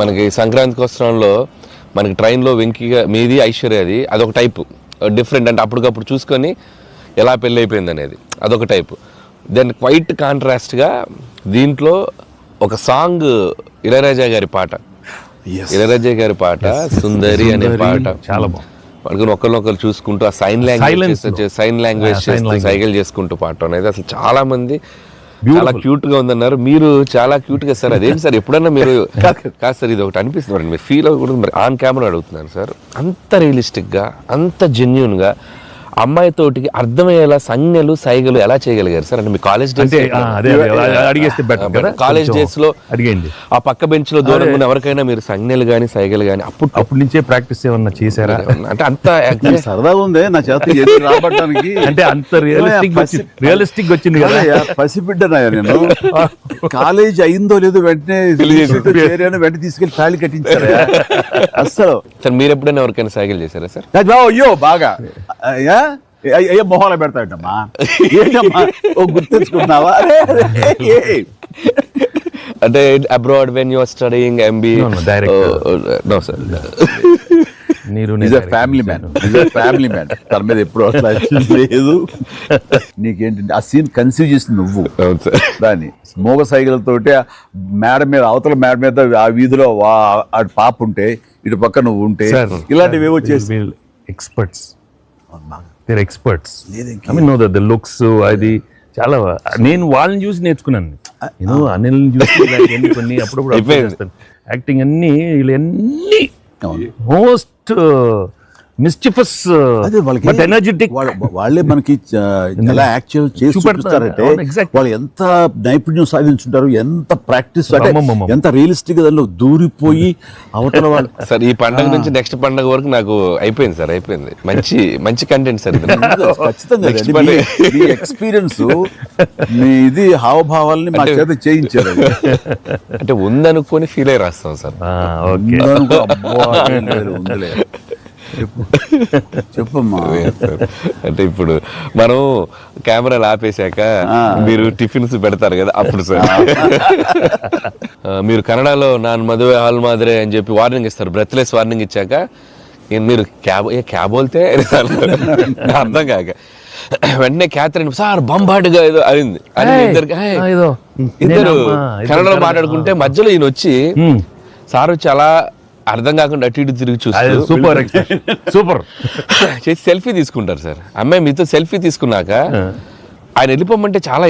మనకి సంక్రాంతి వస్త్రంలో మనకి ట్రైన్లో వెంకీగా మీది ఐశ్వర్యది అదొక టైపు డిఫరెంట్, అంటే అప్పటికప్పుడు చూసుకొని ఎలా పెళ్ళి అయిపోయింది అనేది అదొక టైపు. దెన్ క్వైట్ కాంట్రాస్ట్గా దీంట్లో ఒక సాంగ్ ఇళయరాజా గారి పాట, ఇళయరాజా గారి పాట సుందరి అనే పాట చాలా బాగుంది. మనకు ఒకరినొకరు చూసుకుంటూ ఆ సైన్ లాంగ్వేజ్ చేస్తూ సైకిల్ చేసుకుంటూ పాట అనేది అసలు చాలా మంది చాలా క్యూట్ గా ఉందన్నారు. మీరు చాలా క్యూట్ గా సార్, అదేంటి సార్ ఎప్పుడన్నా మీరు కాదు సార్ ఇది ఒకటి అనిపిస్తుంది మీరు ఫీల్ అవ్వకూడదు, మరి ఆన్ కెమెరా అడుగుతున్నాను సార్. అంత రియలిస్టిక్ గా అంత జెన్యూన్ గా అమ్మాయితోటికి అర్థమయ్యేలా సంజ్ఞలు సైగలు ఎలా చేయగలిగారు సార్? అంటే మీ కాలేజ్ డేస్ కాలేజ్ డేస్ లో ఆ పక్క బెంచ్ లో దూరంగా ఉన్న ఎవరికైనా మీరు సంజ్ఞలు గానీ సైగలు గానీ అప్పటి నుంచే ప్రాక్టీస్ ఏమన్నా చేశారా? అంటే అంత సార్ మీరు ఎప్పుడైనా ఎవరికైనా సైకిల్ చేశారా సార్? అయ్యో బాగా అయ్యో మొహాలు పెడతాడమ్మా, ఏంటమ్మా ఓ గుర్తించుకున్నావా? అంటే abroad when you are studying MBA no sir, family man తన మీద ఎప్పుడు అట్లా లేదు. నీకేంటి ఆ సీన్ కన్సీవ్ చేసింది నువ్వు, దాన్ని మోగ సైకిల్తోటి మేడ మీద అవతల మేడ మీద ఆ వీధిలో అటు పాప ఉంటే ఇటు పక్క నువ్వు ఉంటే ఇలాంటివి ఏవో చేసి ఎక్స్పర్ట్స్ లుక్స్ అది చాలా. నేను వాళ్ళని చూసి నేర్చుకున్నాను, నేను అనిల్ చూసి కొన్ని అప్పుడప్పుడు యాక్టింగ్ అన్ని వీళ్ళన్నీ మోస్ట్ మిస్చిఫస్ బట్ ఎనర్జెటిక్. వాళ్ళే మనకి ఎలా యాక్చువల్ చేసి చూపిస్తారంటే వాళ్ళు ఎంత నైపుణ్యం సాధించుంటారు, ఎంత ప్రాక్టీస్, ఎంత రియలిస్టిక్ దానిలో దూరిపోయి అవతల వాళ్ళు. సార్ ఈ పండుగ నుంచి నెక్స్ట్ పండుగ వరకు నాకు అయిపోయింది సార్, అయిపోయింది. మంచి మంచి కంటెంట్ సార్. ఖచ్చితంగా మీ ఎక్స్పీరియన్స్ మీ ఇది హావభావాలని మా చేత చేయించారు. అంటే ఉందనుకొని ఫీల్ అయ్యి రాస్తాం సార్. ఉందిలే చెప్పమ్మా. అంటే ఇప్పుడు మనం కెమెరాలు ఆపేశాక మీరు టిఫిన్స్ పెడతారు కదా అప్పుడు సార్ మీరు కన్నడలో మదువే హాల్ మాదిరే అని చెప్పి వార్నింగ్ ఇస్తారు, బ్రెత్లెస్ వార్నింగ్ ఇచ్చాక మీరు క్యాబ్ వెళ్తే అర్థం కాక వెంటనే క్యాథరిన్ సార్ బంబాటుగా ఏదో అయింది అని ఇద్దరు కన్నడలో మాట్లాడుకుంటే మధ్యలో ఈయన వచ్చి సార్ వచ్చి అలా అర్థం కాకుండా అటు ఇటు తిరిగి చూస్తారు, సూపర్ చేసి సెల్ఫీ తీసుకుంటారు సార్. అమ్మాయి మీతో సెల్ఫీ తీసుకున్నాక ఆయన వెళ్ళిపోమంటే చాలా